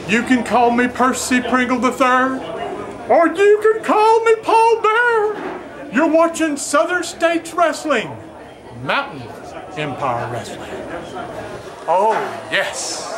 You can call me Percy Pringle III, or you can call me Paul Bear. You're watching Southern States Wrestling, Mountain Empire Wrestling. Oh, yes.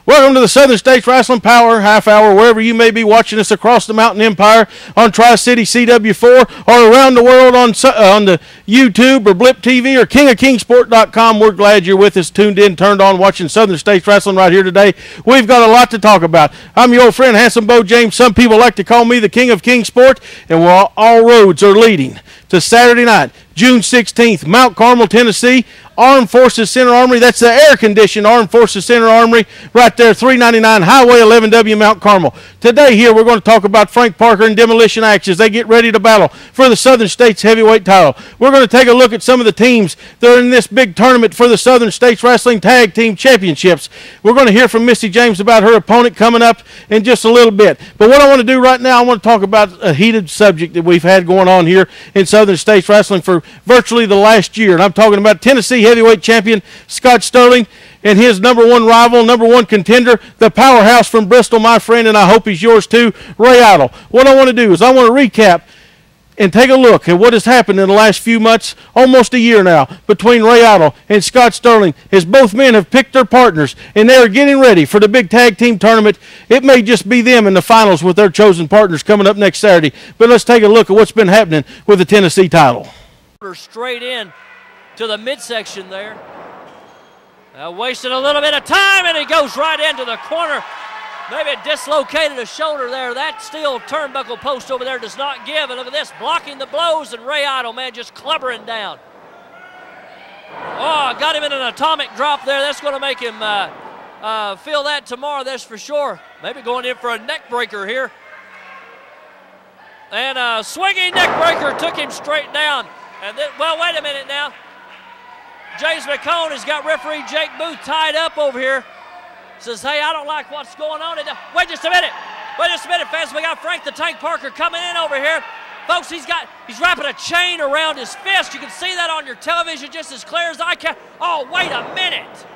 Welcome to the Southern States Wrestling Power Half Hour, wherever you may be watching us across the Mountain Empire on Tri-City CW4 or around the world on the YouTube or Blip TV or KingofKingsport.com. We're glad you're with us, tuned in, turned on, watching Southern States Wrestling right here today. We've got a lot to talk about. I'm your old friend, Handsome Bo James. Some people like to call me the King of Kingsport, and all roads are leading to Saturday night, June 16th, Mount Carmel, Tennessee. Armed Forces Center Armory. That's the air-conditioned Armed Forces Center Armory right there, 399 Highway 11W, Mount Carmel. Today here we're going to talk about Frank Parker and Demolition Axe as they get ready to battle for the Southern States Heavyweight title. We're going to take a look at some of the teams that are in this big tournament for the Southern States Wrestling Tag Team Championships. We're going to hear from Misty James about her opponent coming up in just a little bit. But what I want to do right now, I want to talk about a heated subject that we've had going on here in Southern States Wrestling for virtually the last year. And I'm talking about Tennessee Heavyweight Champion Scott Sterling and his number one rival, number one contender, the Powerhouse from Bristol, my friend, and I hope he's yours too, Ray Idle. What I want to do is I want to recap and take a look at what has happened in the last few months, almost a year now, between Ray Idle and Scott Sterling, as both men have picked their partners, and they are getting ready for the big tag team tournament. It may just be them in the finals with their chosen partners coming up next Saturday, but let's take a look at what's been happening with the Tennessee title. Straight in to the midsection there. Wasted a little bit of time, and he goes right into the corner. Maybe it dislocated a shoulder there. That steel turnbuckle post over there does not give. And look at this, blocking the blows, and Ray Idle, man, just clubbering down. Oh, got him in an atomic drop there. That's going to make him feel that tomorrow, that's for sure. Maybe going in for a neck breaker here. And a swinging neck breaker took him straight down. And then, well, wait a minute now. James McHone has got referee Jake Booth tied up over here. Says, hey, I don't like what's going on. Wait just a minute. Wait just a minute, fans. We got Frank the Tank Parker coming in over here. Folks, he's wrapping a chain around his fist. You can see that on your television just as clear as I can. Oh, wait a minute.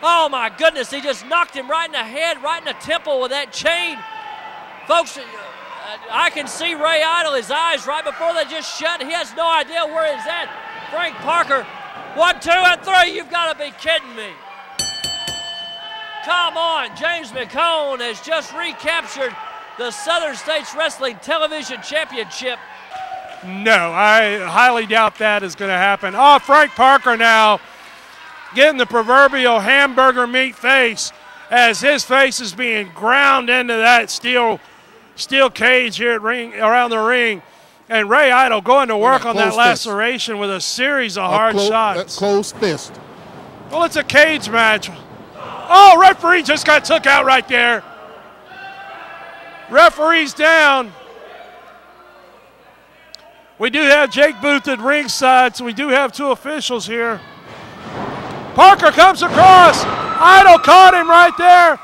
Oh, my goodness. He just knocked him right in the head, right in the temple with that chain. Folks, I can see Ray Idle, his eyes right before they just shut. He has no idea where he's at. Frank Parker, 1, 2, and 3. You've got to be kidding me. Come on. James McHone has just recaptured the Southern States Wrestling Television Championship. No, I highly doubt that is going to happen. Oh, Frank Parker now getting the proverbial hamburger meat face as his face is being ground into that steel cage here around the ring. And Ray Idle going to work on that laceration with a series of hard shots. Closed fist. Well, it's a cage match. Oh, referee just got took out right there. Referee's down. We do have Jake Booth at ringside, so we do have two officials here. Parker comes across. Idle caught him right there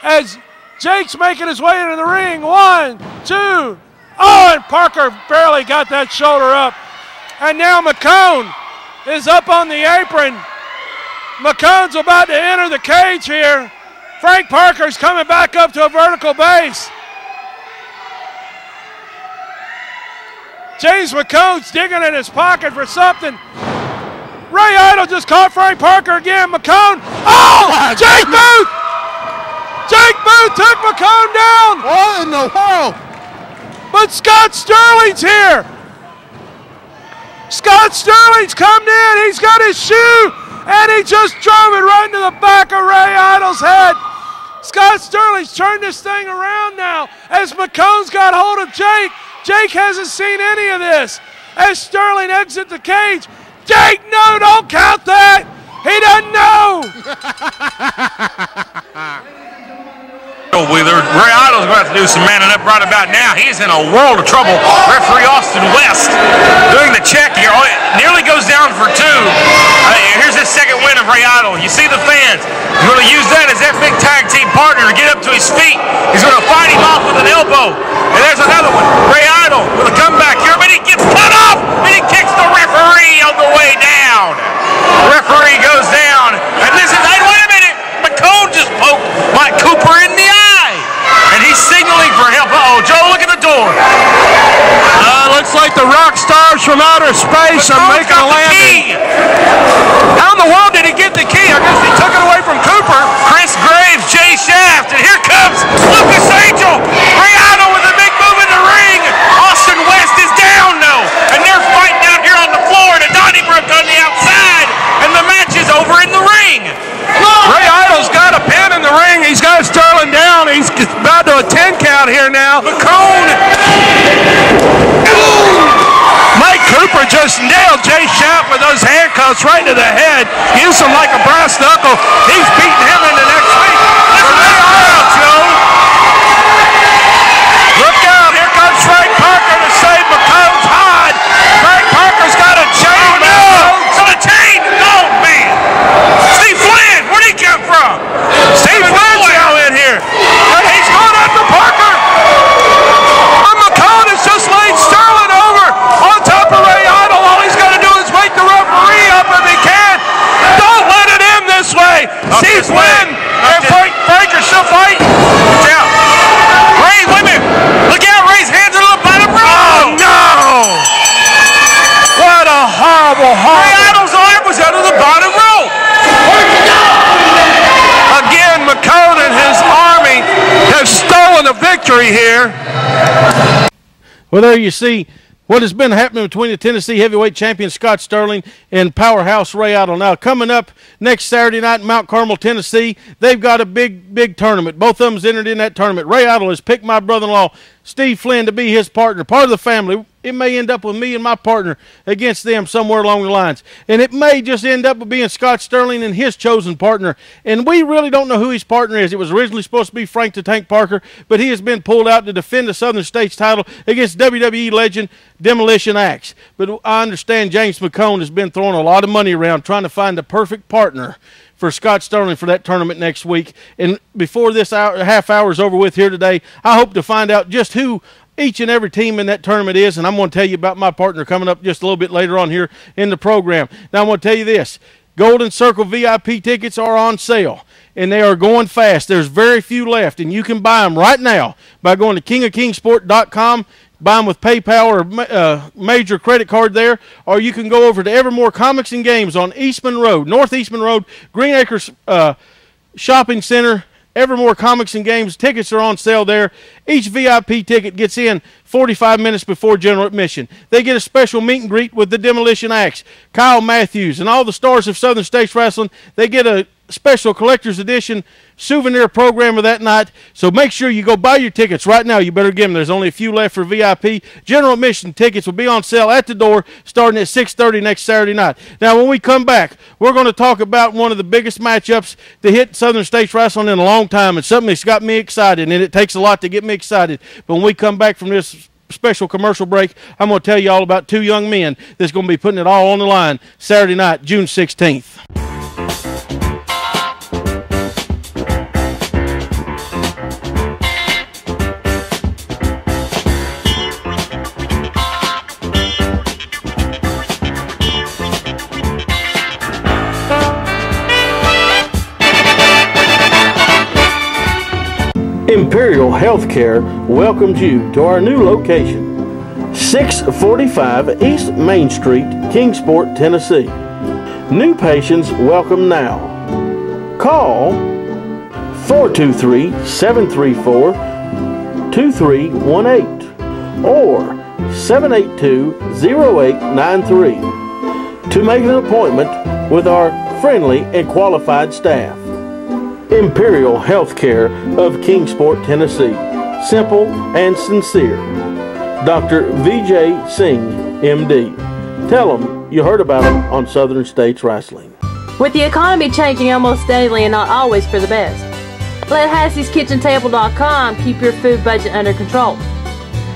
as Jake's making his way into the ring. 1, 2. Oh, and Parker barely got that shoulder up. And now McHone is up on the apron. McHone's about to enter the cage here. Frank Parker's coming back up to a vertical base. James McHone's digging in his pocket for something. Ray Idle just caught Frank Parker again. McHone. Oh! Jake Booth! Jake Booth took McHone down! What in the world? But Scott Sterling's here! Scott Sterling's coming in. He's got his shoe, and he just drove it right into the back of Ray Idle's head. Scott Sterling's turned this thing around now as McHone's got hold of Jake. Jake hasn't seen any of this. As Sterling exits the cage, Jake, no, don't count that. He doesn't know. Wheeler. Ray Idle's going to have to do some manning up right about now. He's in a world of trouble. Referee Austin West doing the check here. Oh, it nearly goes down for 2. Here's his second win of Ray Idle. You see the fans. He's going to use that as that big tag team partner to get up to his feet. He's going to fight him off with an elbow. And there's another one. Ray Idle with a comeback here, but he gets cut off, and he kicks the referee on the way down. The referee goes down, and this is, hey, wait a minute. McHone just poked Mike Cooper in the eye, and he's signaling for help. Uh-oh, Joe, look at the door. Looks like the rock stars from outer space are making a landing. How in the world did he get the key? I guess he took it away from Cooper. Chris Graves, Jay Shaft, and here comes Lucas Angel. Ray Idle with a big move in the ring. Austin West is down now, and they're fighting out here on the floor to Donnybrook on the outside, and the match is over in the ring. Ray Idle's got a pin in the ring. He's got Sterling down. He's about to a 10 count here now. McHone. Mike Cooper just nailed Jay Shaft with those handcuffs right to the head. Used him like a brass knuckle. He's beating him in the next week. Listen to that crowd, Joe. Look out. Here comes Frank Parker to save McHone's hide. Frank Parker's got a chain. Oh, no. It's on a chain. Oh, man. Steve Flynn, where'd he come from? Steve Flynn's now in here. And he's going after Parker. And McHone has just laid Sterling over on top of Ray Idle. All he's got to do is wake the referee up if he can. Don't let it end this way. Steve Flynn and Frank are still fighting. Watch out. Ray, wait a minute. Look out. Ray's hands are on the bottom rope. Oh, no. What a horrible. Ray Idle's arm was out of the bottom rope. Again, McHone and his army have stolen a victory here. Well, there you see what has been happening between the Tennessee heavyweight champion Scott Sterling and Powerhouse Ray Idle. Now, coming up next Saturday night in Mount Carmel, Tennessee, they've got a big tournament. Both of them's entered in that tournament. Ray Idle has picked my brother-in-law, Steve Flynn, to be his partner, part of the family. It may end up with me and my partner against them somewhere along the lines. And it may just end up with being Scott Sterling and his chosen partner. And we really don't know who his partner is. It was originally supposed to be Frank the Tank Parker, but he has been pulled out to defend the Southern States title against WWE legend Demolition Axe. But I understand James McHone has been throwing a lot of money around trying to find the perfect partner for Scott Sterling for that tournament next week. And before this half hour is over with here today, I hope to find out just who each and every team in that tournament is, and I'm going to tell you about my partner coming up just a little bit later on here in the program. Now, I'm going to tell you this. Golden Circle VIP tickets are on sale, and they are going fast. There's very few left, and you can buy them right now by going to kingofkingsport.com, buy them with PayPal or major credit card there, or you can go over to Evermore Comics and Games on Eastman Road, North Eastman Road, Green Acres Shopping Center. Evermore Comics and Games tickets are on sale there. Each VIP ticket gets in 45 minutes before general admission. They get a special meet and greet with the Demolition Axe, Kyle Matthews, and all the stars of Southern States Wrestling. They get a special collector's edition souvenir program of that night. So make sure you go buy your tickets right now. You better get them. There's only a few left for VIP. General admission tickets will be on sale at the door starting at 6:30 next Saturday night. Now, when we come back, we're going to talk about one of the biggest matchups to hit Southern States Wrestling in a long time, and something that's got me excited, and it takes a lot to get me excited. But when we come back from this special commercial break, I'm going to tell you all about two young men that's going to be putting it all on the line Saturday night, June 16th. Imperial Healthcare welcomes you to our new location. 645 East Main Street, Kingsport, Tennessee. New patients welcome now. Call 423-734-2318 or 782-0893 to make an appointment with our friendly and qualified staff. Imperial Healthcare of Kingsport, Tennessee. Simple and sincere. Dr. V.J. Singh, M.D. Tell them you heard about them on Southern States Wrestling. With the economy changing almost daily and not always for the best, let Hassie'sKitchenTable.com keep your food budget under control.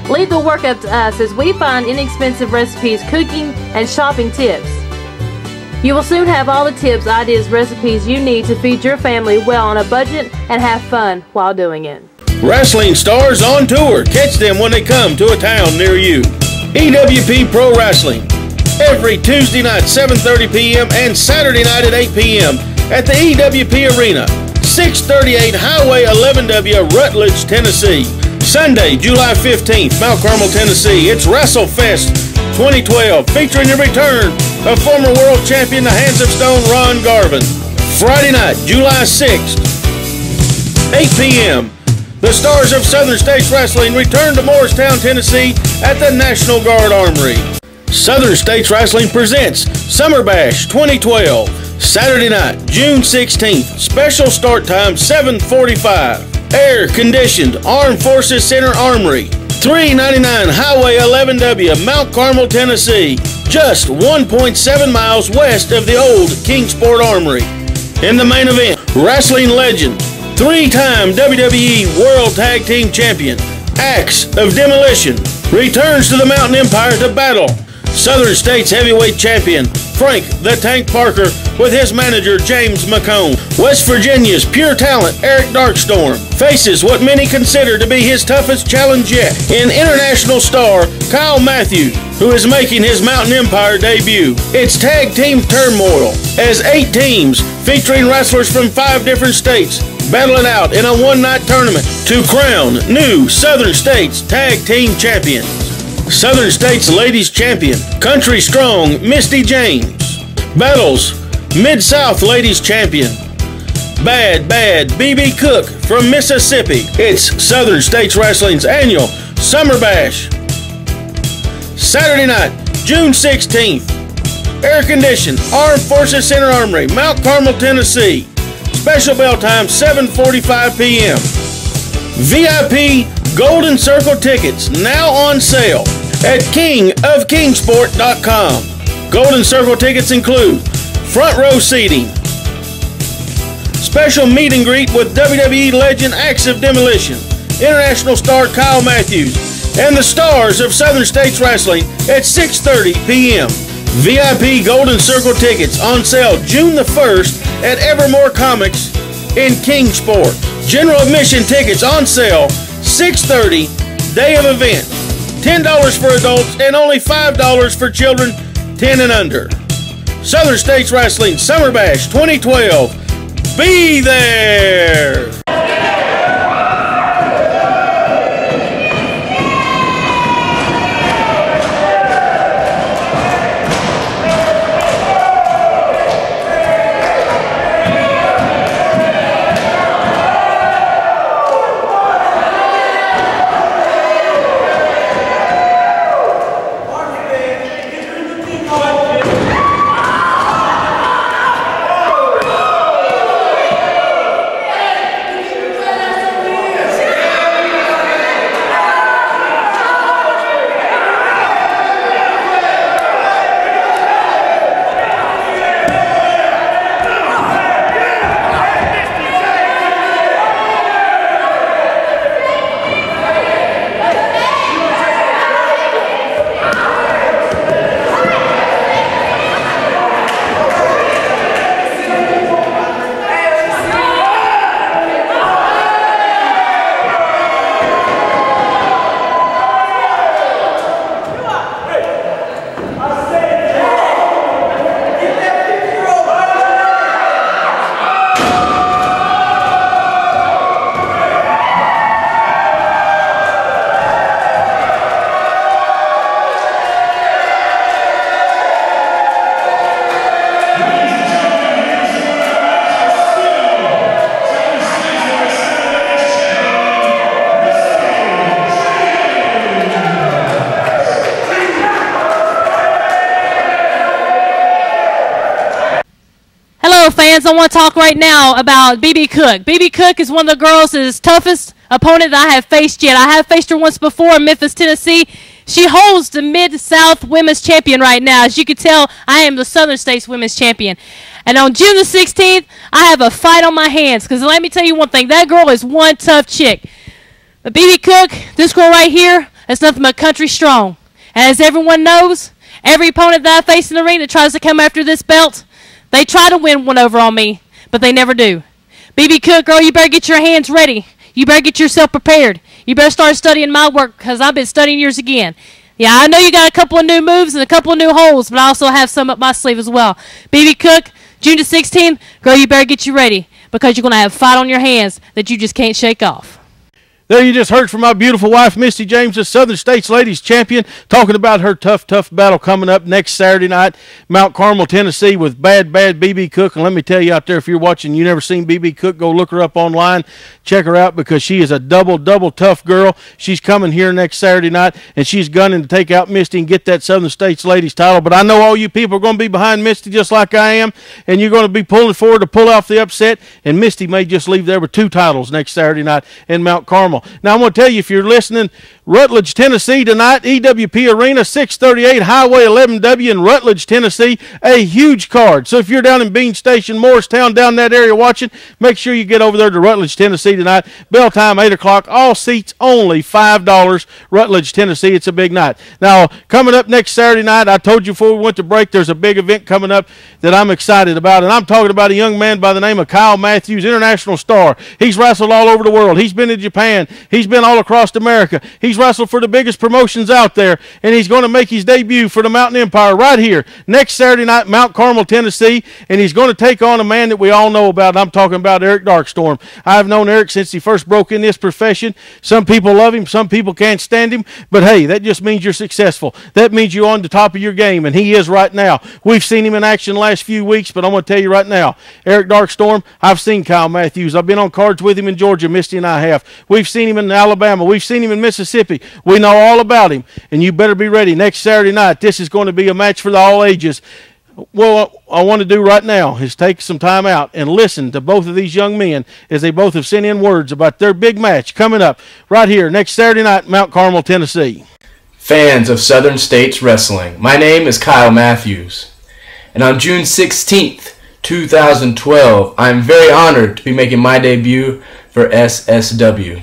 Leave the work up to us as we find inexpensive recipes, cooking, and shopping tips. You will soon have all the tips, ideas, recipes you need to feed your family well on a budget and have fun while doing it. Wrestling stars on tour. Catch them when they come to a town near you. EWP Pro Wrestling. Every Tuesday night, 7:30 p.m. and Saturday night at 8 p.m. at the EWP Arena, 638 Highway 11W, Rutledge, Tennessee. Sunday, July 15th, Mount Carmel, Tennessee. It's WrestleFest 2012, featuring the return of former world champion, the Hands of Stone, Ron Garvin. Friday night, July 6th, 8 p.m., the stars of Southern States Wrestling return to Morristown, Tennessee at the National Guard Armory. Southern States Wrestling presents Summer Bash 2012, Saturday night, June 16th. Special start time, 7:45. Air-conditioned Armed Forces Center Armory, 399 Highway 11W, Mount Carmel, Tennessee, just 1.7 miles west of the old Kingsport Armory. In the main event, wrestling legend, three-time WWE World Tag Team Champion, Axe of Demolition, returns to the Mountain Empire to battle Southern States Heavyweight Champion Frank the Tank Parker with his manager James McHone. West Virginia's pure talent Eric Darkstorm faces what many consider to be his toughest challenge yet in international star Kyle Matthews, who is making his Mountain Empire debut. It's tag team turmoil as 8 teams featuring wrestlers from 5 different states battling out in a one-night tournament to crown new Southern States Tag Team Champions. Southern States Ladies Champion, Country Strong Misty James, battles Mid-South Ladies Champion, Bad BeBe Cook from Mississippi. It's Southern States Wrestling's annual Summer Bash. Saturday night, June 16th, air-conditioned Armed Forces Center Armory, Mount Carmel, Tennessee. Special bell time, 7:45 p.m. VIP Golden Circle tickets now on sale at kingofkingsport.com. Golden Circle tickets include front row seating, special meet and greet with WWE legend Axe of Demolition, international star Kyle Matthews, and the stars of Southern States Wrestling at 6:30 p.m. VIP Golden Circle tickets on sale June the 1st at Evermore Comics in Kingsport. General admission tickets on sale 6:30, day of event. $10 for adults and only $5 for children 10 and under. Southern States Wrestling Summer Bash 2012. Be there! Fans, I want to talk right now about BeBe Cook. BeBe Cook is one of the girls' toughest opponent that I have faced yet. I have faced her once before in Memphis, Tennessee. She holds the Mid-South Women's Champion right now. As you can tell, I am the Southern States Women's Champion. And on June the 16th, I have a fight on my hands. Because let me tell you one thing, that girl is one tough chick. But BeBe Cook, this girl right here, is nothing but country strong. And as everyone knows, every opponent that I face in the ring that tries to come after this belt, they try to win one over on me, but they never do. BeBe Cook, girl, you better get your hands ready. You better get yourself prepared. You better start studying my work because I've been studying yours again. Yeah, I know you got a couple of new moves and a couple of new holds, but I also have some up my sleeve as well. BeBe Cook, June the 16th, girl, you better get you ready because you're going to have a fight on your hands that you just can't shake off. There you just heard from my beautiful wife, Misty James, the Southern States Ladies Champion, talking about her tough battle coming up next Saturday night, Mount Carmel, Tennessee, with bad BeBe Cook. And let me tell you out there, if you're watching, you never seen BeBe Cook, go look her up online. Check her out because she is a double tough girl. She's coming here next Saturday night, and she's gunning to take out Misty and get that Southern States Ladies title. But I know all you people are going to be behind Misty just like I am, and you're going to be pulling forward to pull off the upset, and Misty may just leave there with 2 titles next Saturday night in Mount Carmel. Now, I'm going to tell you, if you're listening, Rutledge, Tennessee tonight, EWP Arena, 638 Highway 11W in Rutledge, Tennessee, a huge card. So if you're down in Bean Station, Morristown, down that area watching, make sure you get over there to Rutledge, Tennessee tonight. Bell time, 8 o'clock. All seats only $5. Rutledge, Tennessee. It's a big night. Now, coming up next Saturday night, I told you before we went to break, there's a big event coming up that I'm excited about, and I'm talking about a young man by the name of Kyle Matthews, international star. He's wrestled all over the world. He's been in Japan. He's been all across America. He's wrestled for the biggest promotions out there, and he's going to make his debut for the Mountain Empire right here next Saturday night, Mount Carmel, Tennessee, and he's going to take on a man that we all know about. I'm talking about Eric Darkstorm. I've known Eric since he first broke in this profession. Some people love him, some people can't stand him, but hey, that just means you're successful. That means you're on the top of your game, and he is right now. We've seen him in action the last few weeks, but I'm going to tell you right now, Eric Darkstorm, I've seen Kyle Matthews. I've been on cards with him in Georgia, Misty and I have. We've seen him in Alabama. We've seen him in Mississippi. We know all about him, and you better be ready next Saturday night. This is going to be a match for the all ages. Well, what I want to do right now is take some time out and listen to both of these young men as they both have sent in words about their big match coming up right here next Saturday night, Mount Carmel, Tennessee. Fans of Southern States Wrestling, my name is Kyle Matthews, and on June 16th, 2012, I am very honored to be making my debut for SSW.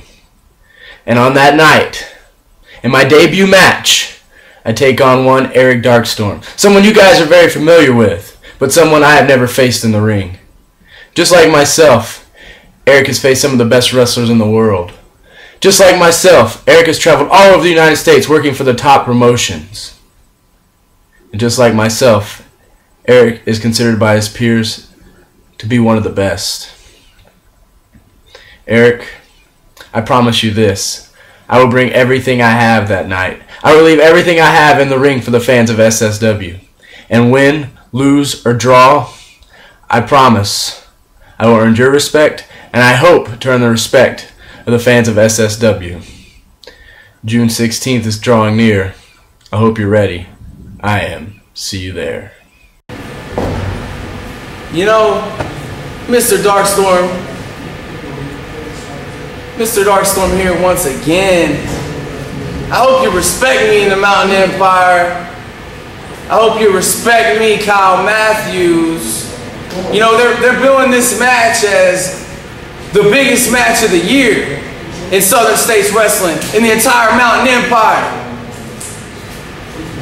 And on that night, in my debut match, I take on one Eric Darkstorm. Someone you guys are very familiar with, but someone I have never faced in the ring. Just like myself, Eric has faced some of the best wrestlers in the world. Just like myself, Eric has traveled all over the United States working for the top promotions. And just like myself, Eric is considered by his peers to be one of the best. Eric, I promise you this. I will bring everything I have that night. I will leave everything I have in the ring for the fans of SSW. And win, lose, or draw, I promise I will earn your respect, and I hope to earn the respect of the fans of SSW. June 16th is drawing near. I hope you're ready. I am. See you there. You know, Mr. Darkstorm here once again. I hope you respect me in the Mountain Empire. I hope you respect me, Kyle Matthews. You know, they're billing this match as the biggest match of the year in Southern States Wrestling, in the entire Mountain Empire.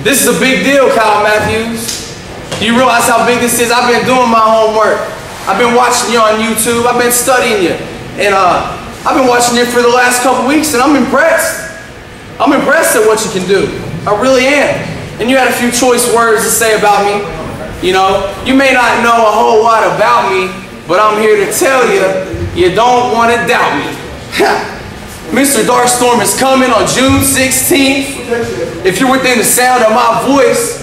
This is a big deal, Kyle Matthews. Do you realize how big this is? I've been doing my homework. I've been watching you on YouTube. I've been studying you. And I've been watching you for the last couple weeks, and I'm impressed. I'm impressed at what you can do. I really am. And you had a few choice words to say about me. You know, you may not know a whole lot about me, but I'm here to tell you, you don't want to doubt me. Mr. Darkstorm is coming on June 16th. If you're within the sound of my voice,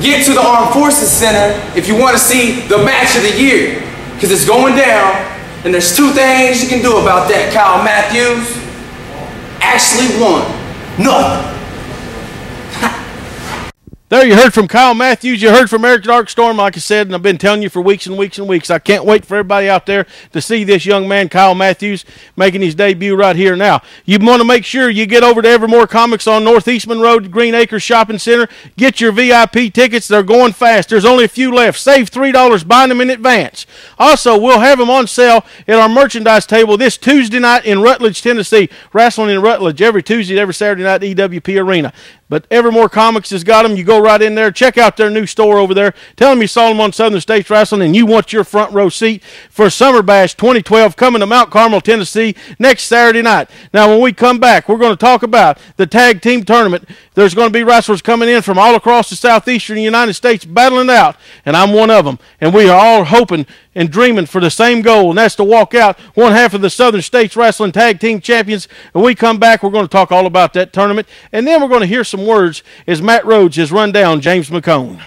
get to the Armed Forces Center if you want to see the match of the year, because it's going down. And there's 2 things you can do about that, Kyle Matthews. Actually, 1. Nothing. There You heard from Kyle Matthews. You heard from Eric Darkstorm, like I said, and I've been telling you for weeks and weeks and weeks. I can't wait for everybody out there to see this young man, Kyle Matthews, making his debut right here now. You want to make sure you get over to Evermore Comics on Northeastman Road, Green Acres Shopping Center. Get your VIP tickets. They're going fast. There's only a few left. Save $3 buying them in advance. Also, we'll have them on sale at our merchandise table this Tuesday night in Rutledge, Tennessee. Wrestling in Rutledge every Tuesday, every Saturday night at EWP Arena. But Evermore Comics has got them. You go right in there. Check out their new store over there. Tell them you saw them on Southern States Wrestling and you want your front row seat for Summer Bash 2012 coming to Mount Carmel, Tennessee next Saturday night. Now, when we come back, we're going to talk about the tag team tournament. There's going to be wrestlers coming in from all across the southeastern United States battling out, and I'm one of them. And we are all hoping and dreaming for the same goal, and that's to walk out one half of the Southern States Wrestling Tag Team Champions. When we come back, we're going to talk all about that tournament, and then we're going to hear some words as Matt Rhodes has run down James McHone.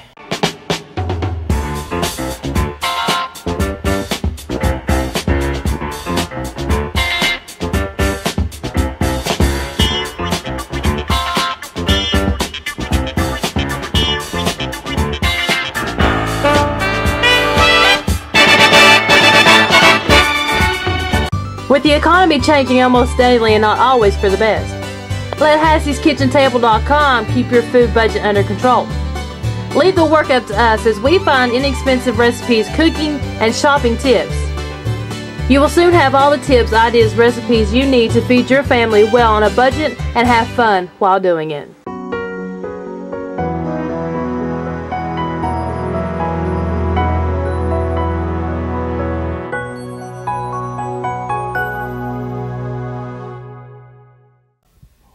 With the economy changing almost daily and not always for the best, let Hassie'sKitchenTable.com keep your food budget under control. Leave the work up to us as we find inexpensive recipes, cooking, and shopping tips. You will soon have all the tips, ideas, recipes you need to feed your family well on a budget and have fun while doing it.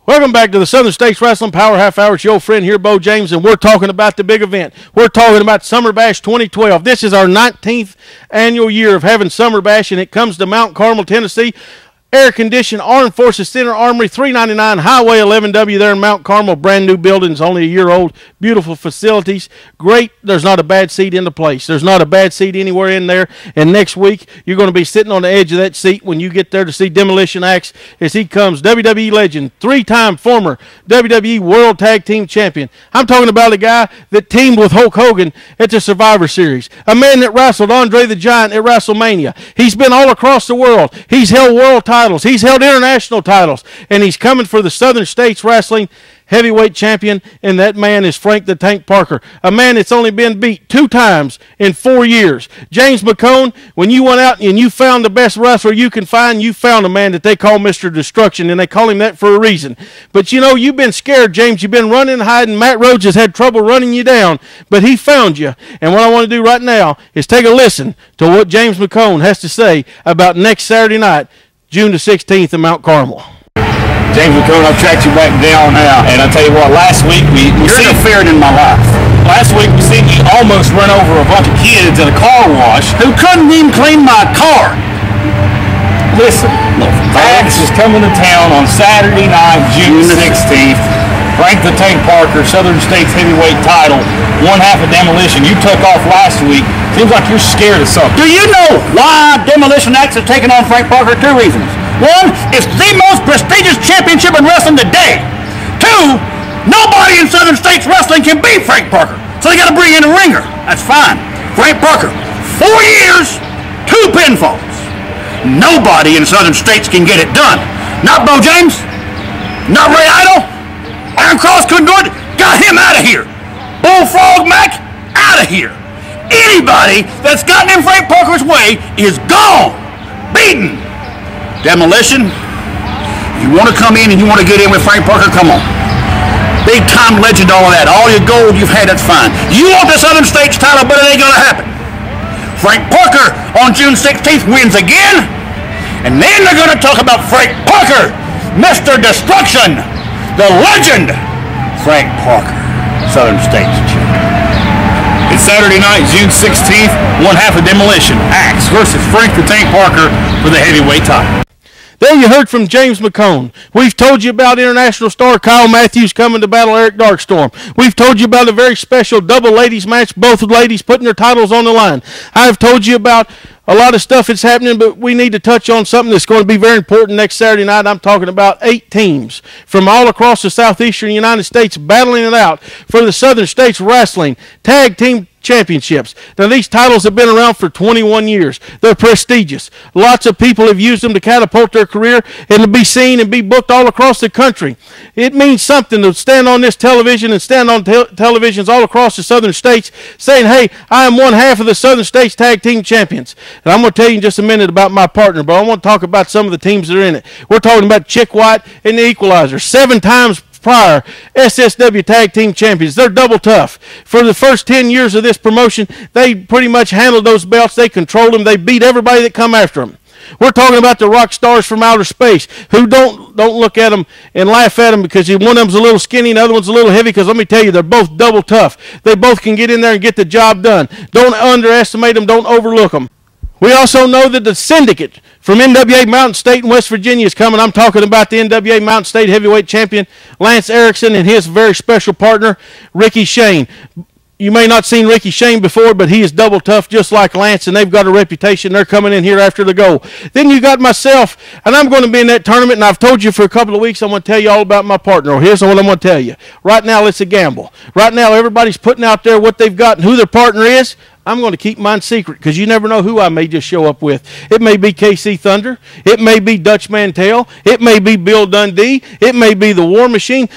Welcome back to the Southern States Wrestling Power Half Hour. It's your old friend here, Bo James, and we're talking about the big event. We're talking about Summer Bash 2012. This is our 19th annual year of having Summer Bash, and it comes to Mount Carmel, Tennessee. Air-conditioned Armed Forces Center Armory, 399 Highway 11W there in Mount Carmel. Brand new buildings, only a year old. Beautiful facilities. Great. There's not a bad seat in the place. There's not a bad seat anywhere in there. And next week, you're going to be sitting on the edge of that seat when you get there to see Demolition Axe as he comes. WWE legend, three-time former WWE World Tag Team Champion. I'm talking about a guy that teamed with Hulk Hogan at the Survivor Series. A man that wrestled Andre the Giant at WrestleMania. He's been all across the world. He's held world titles. He's held international titles, and he's coming for the Southern States Wrestling Heavyweight Champion, and that man is Frank the Tank Parker, a man that's only been beat 2 times in 4 years. James McHone, when you went out and you found the best wrestler you can find, you found a man that they call Mr. Destruction, and they call him that for a reason. But you know, you've been scared, James. You've been running and hiding. Matt Rhodes has had trouble running you down, but he found you. And what I want to do right now is take a listen to what James McHone has to say about next Saturday night, June the 16th in Mount Carmel. James McHone, I've tracked you back down now, and I tell you what, last week you're interfering in my life. Last week we seen you almost run over a bunch of kids at a car wash who couldn't even clean my car. Listen, Max is coming to town on Saturday night, June 16th. Frank the Tank Parker, Southern States Heavyweight title, one half of Demolition. You took off last week. Seems like you're scared of something. Do you know why Demolition Axe has taken on Frank Parker? 2 reasons. 1, it's the most prestigious championship in wrestling today. 2, nobody in Southern States Wrestling can beat Frank Parker. So they got to bring in a ringer. That's fine. Frank Parker, 4 years, 2 pinfalls. Nobody in Southern States can get it done. Not Bo James, not Ray Idol. Iron Cross couldn't do it. Got him out of here. Bullfrog Mac, out of here. Anybody that's gotten in Frank Parker's way is gone. Beaten. Demolition, you want to come in and you want to get in with Frank Parker, come on. Big time legend, all of that. All your gold you've had, that's fine. You want the Southern States title, but it ain't going to happen. Frank Parker on June 16th wins again, and then they're going to talk about Frank Parker, Mr. Destruction, the legend, Frank Parker, Southern States champion. It's Saturday night, June 16th, one half of Demolition Axe versus Frank the Tank Parker for the heavyweight title. There you heard from James McHone. We've told you about international star Kyle Matthews coming to battle Eric Darkstorm. We've told you about a very special double ladies match, both ladies putting their titles on the line. I've told you about a lot of stuff is happening, but we need to touch on something that's going to be very important next Saturday night. I'm talking about 8 teams from all across the southeastern United States battling it out for the Southern States Wrestling Tag Team Championships. Now, these titles have been around for 21 years. They're prestigious. Lots of people have used them to catapult their career and to be seen and be booked all across the country. It means something to stand on this television and stand on televisions all across the southern states saying, hey, I am one half of the Southern States Tag Team Champions. And I'm going to tell you in just a minute about my partner, but I want to talk about some of the teams that are in it. We're talking about Chick White and the Equalizer, 7 times prior SSW Tag Team Champions. They're double tough. For the first 10 years of this promotion, they pretty much handled those belts. They controlled them. They beat everybody that come after them. We're talking about the rock stars from outer space who don't look at them and laugh at them because one of them's a little skinny and the other one's a little heavy, because let me tell you, they're both double tough. They both can get in there and get the job done. Don't underestimate them. Don't overlook them. We also know that the syndicate from NWA Mountain State in West Virginia is coming. I'm talking about the NWA Mountain State Heavyweight Champion, Lance Erickson, and his very special partner, Ricky Shane. You may not have seen Ricky Shane before, but he is double tough just like Lance, and they've got a reputation. They're coming in here after the goal. Then you got myself, and I'm going to be in that tournament, and I've told you for a couple of weeks I'm going to tell you all about my partner. Here's what I'm going to tell you. Right now, it's a gamble. Right now, everybody's putting out there what they've got and who their partner is. I'm going to keep mine secret because you never know who I may just show up with. It may be KC Thunder. It may be Dutch Mantell. It may be Bill Dundee. It may be the War Machine.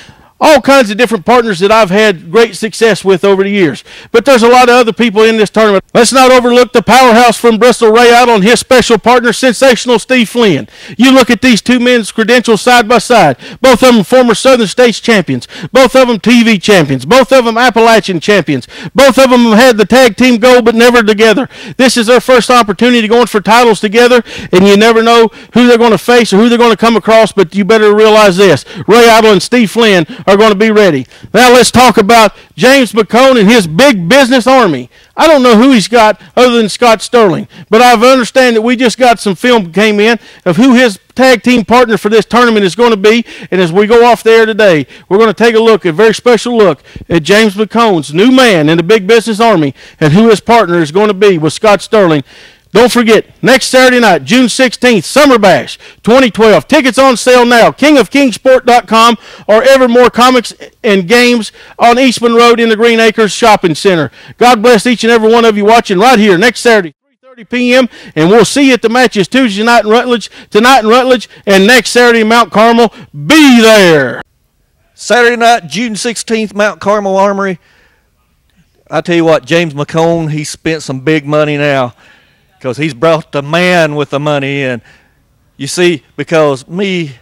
All kinds of different partners that I've had great success with over the years. But there's a lot of other people in this tournament. Let's not overlook the Powerhouse from Bristol, Ray Idle, and his special partner, Sensational Steve Flynn. You look at these two men's credentials side by side. Both of them former Southern States champions. Both of them TV champions. Both of them Appalachian champions. Both of them have had the tag team goal but never together. This is their first opportunity going for titles together, and you never know who they're going to face or who they're going to come across, but you better realize this. Ray Idle and Steve Flynn are going to be ready. Now let's talk about James McHone and his big business army. I don't know who he's got other than Scott Sterling, but I understand that we just got some film came in of who his tag team partner for this tournament is going to be, and as we go off the air today, we're going to take a look, a very special look at James McHone's new man in the big business army and who his partner is going to be with Scott Sterling. Don't forget, next Saturday night, June 16th, Summer Bash 2012. Tickets on sale now, kingofkingsport.com or Evermore Comics and Games on Eastman Road in the Green Acres Shopping Center. God bless each and every one of you watching right here next Saturday, 3:30 p.m., and we'll see you at the matches Tuesday night in Rutledge, tonight in Rutledge, and next Saturday in Mount Carmel. Be there! Saturday night, June 16th, Mount Carmel Armory. I tell you what, James McHone, he spent some big money now, because he's brought the man with the money in. You see, because me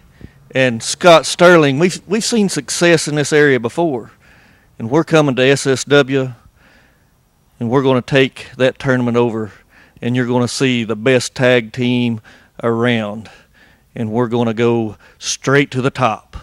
and Scott Sterling, we've seen success in this area before. And we're coming to SSW, and we're going to take that tournament over, and you're going to see the best tag team around. And we're going to go straight to the top.